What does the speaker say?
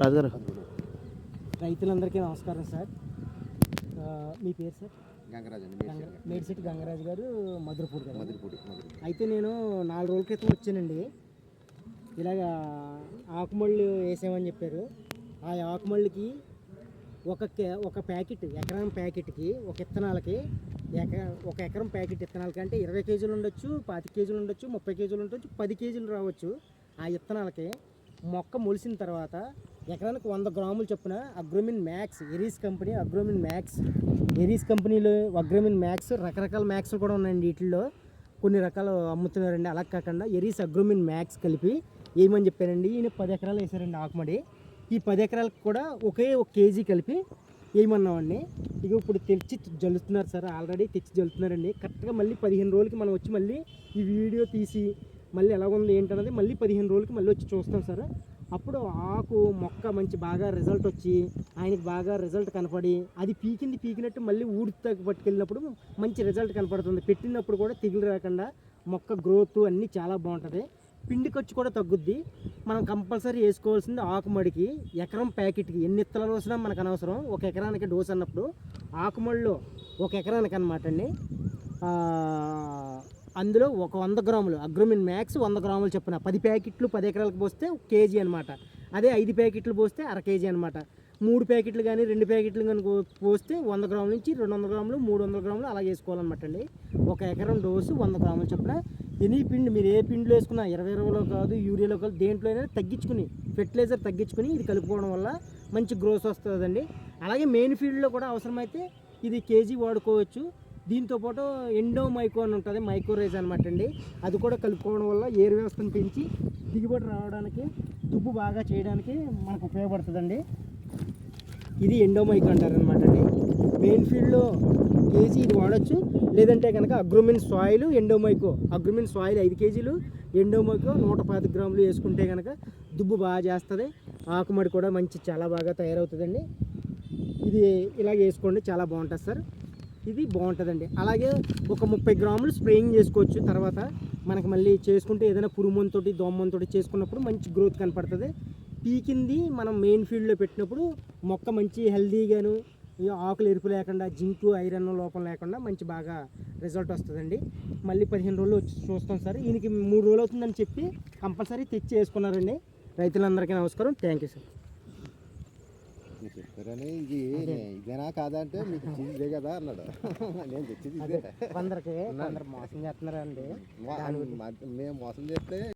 రాజుగారు. రైతులందరికీ నమస్కారం సార్. మీ పేరు సార్? గంగరాజు అండి. మేడిశెట్టి గంగరాజు గారు, మధురపూడి గారు. మధురపూడి. అయితే నేను 4 రోజుల క్రితం వచ్చానండి. ఇలాగా ఆకుమళ్ళు వేసామని చెప్పారు. ఆ ఆకుమళ్ళకి ఒక ప్యాకెట్, ఎకరం ప్యాకెట్కి, ఒక విత్తనాలకి ఒక ఎకరం ప్యాకెట్ విత్తనాలకి అంటే 20 కేజీలు ఉండొచ్చు, 25 కేజీలు ఉండొచ్చు, 30 కేజీలు ఉండొచ్చు, 10 కేజీలు రావచ్చు. ఆ విత్తనాలకి మొక్క మొలిసిన తర్వాత ఎకరానికి 100 గ్రాములు చొప్పున అగ్రోమిన్ మ్యాక్స్, ఎరీస్ కంపెనీలో అగ్రోమిన్ మ్యాక్స్, రకరకాల మ్యాక్స్ కూడా ఉన్నాయండి. వీటిల్లో కొన్ని రకాలు అమ్ముతున్నారండి. అలా కాకుండా ఎరీస్ అగ్రోమిన్ మ్యాక్స్ కలిపి ఏమని చెప్పారండి. ఈయన 10 ఎకరాలు వేసారండి ఆకుమడి. ఈ 10 ఎకరాలకు కూడా ఒక కేజీ కలిపి వేయమన్నామండి. ఇక ఇప్పుడు తెచ్చి జల్లుతున్నారు సార్. ఆల్రెడీ తెచ్చి జల్లుతున్నారండి. కరెక్ట్గా మళ్ళీ 15 రోజులకి మనం వచ్చి మళ్ళీ ఈ వీడియో తీసి మళ్ళీ ఎలా ఉంది ఏంటన్నది మళ్ళీ 15 రోజులకి మళ్ళీ వచ్చి చూస్తాం సార్. అప్పుడు ఆకు మొక్క మంచి బాగా రిజల్ట్ వచ్చి ఆయనకి బాగా రిజల్ట్ కనపడి అది పీకినట్టు మళ్ళీ ఊడికి పట్టుకెళ్ళినప్పుడు మంచి రిజల్ట్ కనపడుతుంది. పెట్టినప్పుడు కూడా తెగులు రాకుండా మొక్క గ్రోత్ అన్నీ చాలా బాగుంటుంది. పిండి ఖర్చు కూడా తగ్గుద్ది. మనం కంపల్సరీ వేసుకోవాల్సింది ఆకుమడికి ఎకరం ప్యాకెట్కి ఎన్ని ఇత్తనాలు వస్తున్నా మనకు అనవసరం. ఒక ఎకరానికి డోస్ అన్నప్పుడు ఆకుమడిలో ఒక ఎకరానికి అనమాట అండి. అందులో ఒక 100 గ్రాములు అగ్రోమిన్ మ్యాక్స్ 100 గ్రాములు చెప్పిన 10 ప్యాకెట్లు 10 ఎకరాలకు పోస్తే 1 కేజీ అనమాట. అదే 5 ప్యాకెట్లు పోస్తే అర కేజీ అనమాట. 3 ప్యాకెట్లు కానీ 2 ప్యాకెట్లు కానీ పోస్తే 100 గ్రాముల నుంచి 200 గ్రాములు 300 గ్రాములు అలా వేసుకోవాలన్నమాట అండి. ఒక ఎకరం డోసు 100 గ్రాములు చెప్పిన ఎనీ పిండి మీరు ఏ పిండిలో వేసుకున్నా 20 కాదు, యూరియాలో కాదు, దేంట్లో అయినా తగ్గించుకుని ఫెర్టిలైజర్ తగ్గించుకుని ఇది కలుపుకోవడం వల్ల మంచి గ్రోత్ వస్తుందండి. అలాగే మెయిన్ ఫీల్డ్లో కూడా అవసరమైతే ఇది కేజీ వాడుకోవచ్చు. దీంతోపాటు ఎండోమైకో అని ఉంటుంది, మైక్రోరైజ్ అనమాట అండి. అది కూడా కలుపుకోవడం వల్ల ఏరు వ్యవస్థను పెంచి దిగుబడి రావడానికి, దుబ్బు బాగా చేయడానికి మనకు ఉపయోగపడుతుందండి. ఇది ఎండోమైకో అంటారనమాట అండి. మెయిన్ ఫీల్డ్లో కేజీ ఇది వాడచ్చు. లేదంటే కనుక అగ్రోమిన్ సాయిల్, అగ్రోమిన్ సాయిల్ 5 కేజీలు, ఎండోమైకో 125 గ్రాములు వేసుకుంటే కనుక దుబ్బు బాగా చేస్తుంది. ఆకుమడి కూడా మంచి చాలా బాగా తయారవుతుందండి. ఇది ఇలాగ వేసుకోండి, చాలా బాగుంటుంది సార్. ఇది బాగుంటుందండి. అలాగే ఒక 30 గ్రాములు స్ప్రేయింగ్ చేసుకోవచ్చు. తర్వాత మనకు మళ్ళీ చేసుకుంటే ఏదైనా పురుగుమంతోటి దోమమంతోటి చేసుకున్నప్పుడు మంచి గ్రోత్ కనపడుతుంది. పీకింది మనం మెయిన్ ఫీల్డ్లో పెట్టినప్పుడు మొక్క మంచి హెల్దీగాను, ఆకులు ఎరుపు లేకుండా, జింకు ఐరన్ లోపం లేకుండా మంచి బాగా రిజల్ట్ వస్తుందండి. మళ్ళీ 15 రోజులు వచ్చి చూస్తాం సార్. ఈయనకి 3 రోజులు అవుతుందని చెప్పి కంపల్సరీ తెచ్చి వేసుకున్నారండి. రైతులందరికీ నమస్కారం. Thank you sir. చెప్పారని ఇది ఇదేనా కాదంటే మీకు ఇదే కదా అన్నాడు. నేను తెచ్చింది కొందరు మోసం చేస్తున్నారండి. మేము మోసం చేస్తే